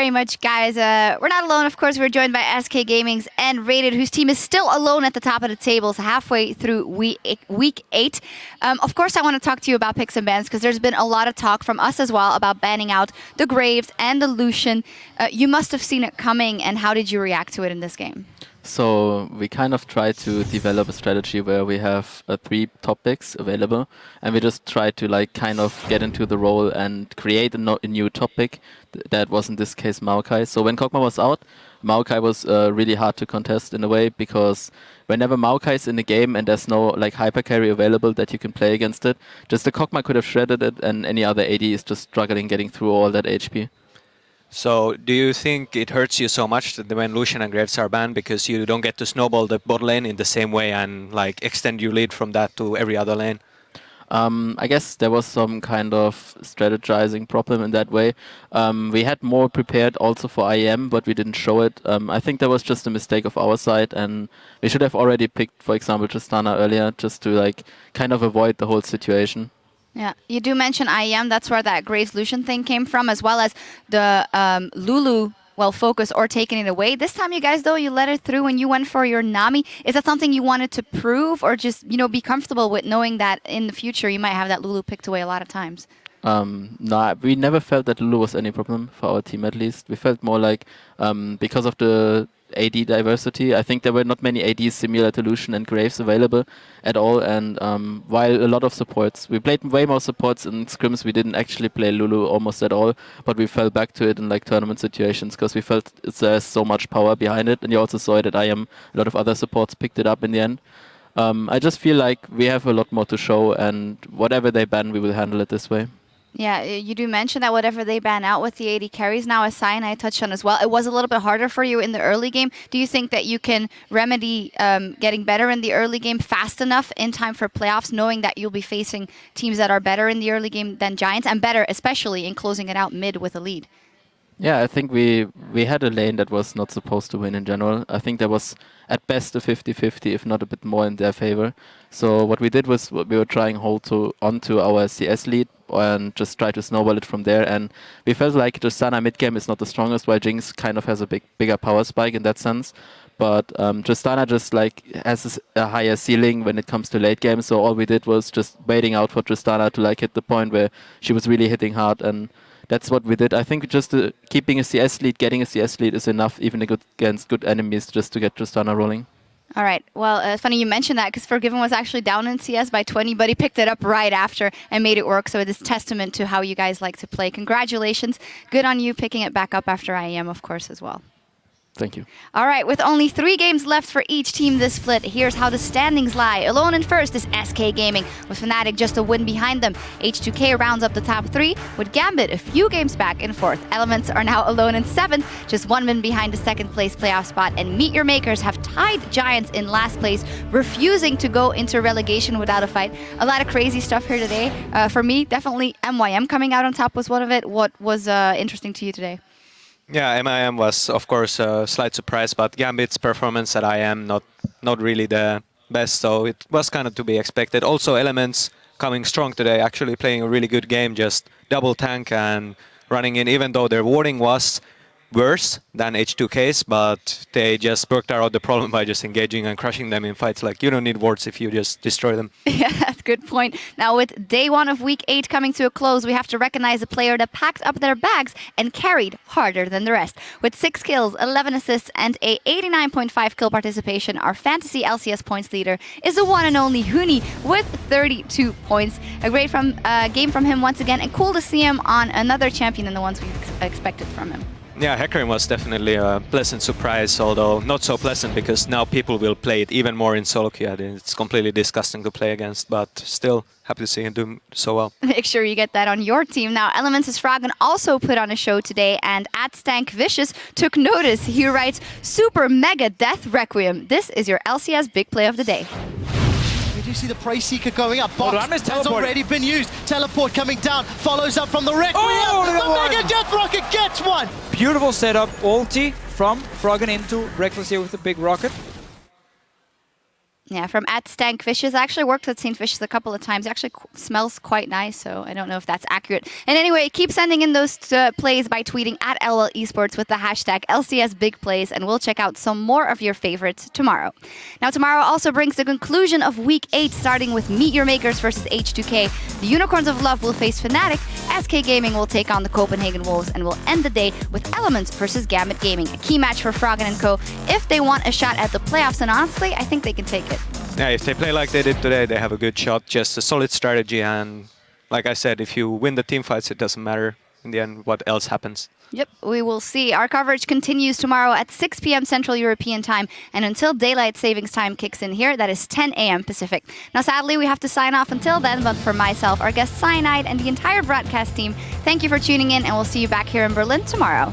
very much, guys. We're not alone, of course. We're joined by SK Gaming's and Rated, whose team is still alone at the top of the tables halfway through week 8. Of course, I want to talk to you about picks and bans, because there's been a lot of talk from us as well about banning out the Graves and the Lucian. You must have seen it coming, and how did you react to it in this game? So we kind of try to develop a strategy where we have 3 top picks available, and we just try to like kind of get into the role and create a new top pick. That was in this case Maokai. So when Kog'Maw was out, Maokai was really hard to contest in a way, because whenever Maokai is in the game and there's no like hyper carry available that you can play against it, just the Kog'Maw could have shredded it, and any other AD is just struggling getting through all that HP. So, do you think it hurts you so much that when Lucian and Graves are banned, because you don't get to snowball the bot lane in the same way and like extend your lead from that to every other lane? I guess there was some kind of strategizing problem in that way. We had more prepared also for IEM, but we didn't show it. I think that was just a mistake of our side, and we should have already picked, for example, Tristana earlier, just to like kind of avoid the whole situation. Yeah, you do mention IEM. That's where that Graves Lucian thing came from, as well as the Lulu, well, focus or taking it away. This time, you guys, though, you let it through and you went for your Nami. Is that something you wanted to prove, or just, you know, be comfortable with knowing that in the future you might have that Lulu picked away a lot of times? No, we never felt that Lulu was any problem for our team, at least. We felt more like because of the AD diversity, I think there were not many ADs similar to Lucian and Graves available at all, and while a lot of supports, we played way more supports in scrims, we didn't actually play Lulu almost at all, but we fell back to it in like tournament situations, because we felt there's so much power behind it, and you also saw it at IM, a lot of other supports picked it up in the end. I just feel like we have a lot more to show, and whatever they ban, we will handle it this way. Yeah, you do mention that whatever they ban out with the AD carries now, as Cyanide touched on as well, it was a little bit harder for you in the early game. Do you think that you can remedy getting better in the early game fast enough in time for playoffs, knowing that you'll be facing teams that are better in the early game than Giants, and better especially in closing it out mid with a lead? Yeah, I think we had a lane that was not supposed to win in general. I think there was at best a 50-50, if not a bit more in their favor. So what we did was we were trying hold onto our CS lead and just try to snowball it from there. And we felt like Tristana mid game is not the strongest, while Jinx kind of has a bigger power spike in that sense. But Tristana just like has a higher ceiling when it comes to late game. So all we did was just waiting out for Tristana to like hit the point where she was really hitting hard, and that's what we did. I think just keeping a CS lead, getting a CS lead is enough, even against good enemies, just to get Tristana rolling. All right. Well, it's funny you mentioned that, because Forgiven was actually down in CS by 20, but he picked it up right after and made it work. So it is testament to how you guys like to play. Congratulations. Good on you picking it back up after IEM, of course, as well. Thank you. All right, with only 3 games left for each team this split, here's how the standings lie. Alone in first is SK Gaming, with Fnatic just a win behind them. H2K rounds up the top 3, with Gambit a few games back in 4th. Elements are now alone in 7th, just 1 win behind the 2nd place playoff spot. And Meet Your Makers have tied Giants in last place, refusing to go into relegation without a fight. A lot of crazy stuff here today. For me, definitely MYM coming out on top was one of it. What was interesting to you today? Yeah, MIM was, of course, a slight surprise, but Gambit's performance at IM not really the best, so it was kind of to be expected. Also, Elements coming strong today, actually playing a really good game, just double tank and running in, even though their warding was worse than H2K's, but they just worked out the problem by just engaging and crushing them in fights. Like, you don't need wards if you just destroy them. Yeah, that's a good point. Now, with day 1 of week 8 coming to a close, we have to recognize a player that packed up their bags and carried harder than the rest. With 6 kills, 11 assists, and a 89.5 kill participation, our fantasy LCS points leader is the one and only Huni with 32 points. A great game from him once again, and cool to see him on another champion than the ones we expected from him. Yeah, Hecarim was definitely a pleasant surprise, although not so pleasant, because now people will play it even more in solo queue. It's completely disgusting to play against, but still happy to see him do so well. Make sure you get that on your team. Now, Elements' Froggen also put on a show today, and @StankVicious took notice. He writes, "Super Mega Death Requiem. This is your LCS big play of the day." Did you see the Prey Seeker going up? Box has already been used. Teleport coming down, follows up from the Requiem. The Mega Death Rocket gets one! Beautiful setup, ulti from Froggen into Reckless here with the big rocket. Yeah, from @stankfishes. I actually worked with St. Fishes a couple of times. It actually smells quite nice, so I don't know if that's accurate. And anyway, keep sending in those plays by tweeting @LOL Esports with the hashtag LCSBigPlays, and we'll check out some more of your favorites tomorrow. Now, tomorrow also brings the conclusion of Week 8, starting with Meet Your Makers versus H2K. The Unicorns of Love will face Fnatic, SK Gaming will take on the Copenhagen Wolves, and we'll end the day with Elements versus Gambit Gaming. A key match for Froggen & Co. if they want a shot at the playoffs, and honestly, I think they can take it. Yeah, if they play like they did today, they have a good shot. Just a solid strategy, and like I said, if you win the team fights, it doesn't matter in the end what else happens. Yep, we will see. Our coverage continues tomorrow at 6 p.m. Central European Time, and until Daylight Savings Time kicks in here, that is 10 a.m. Pacific. Now, sadly, we have to sign off until then, but for myself, our guest Cyanide, and the entire broadcast team, thank you for tuning in, and we'll see you back here in Berlin tomorrow.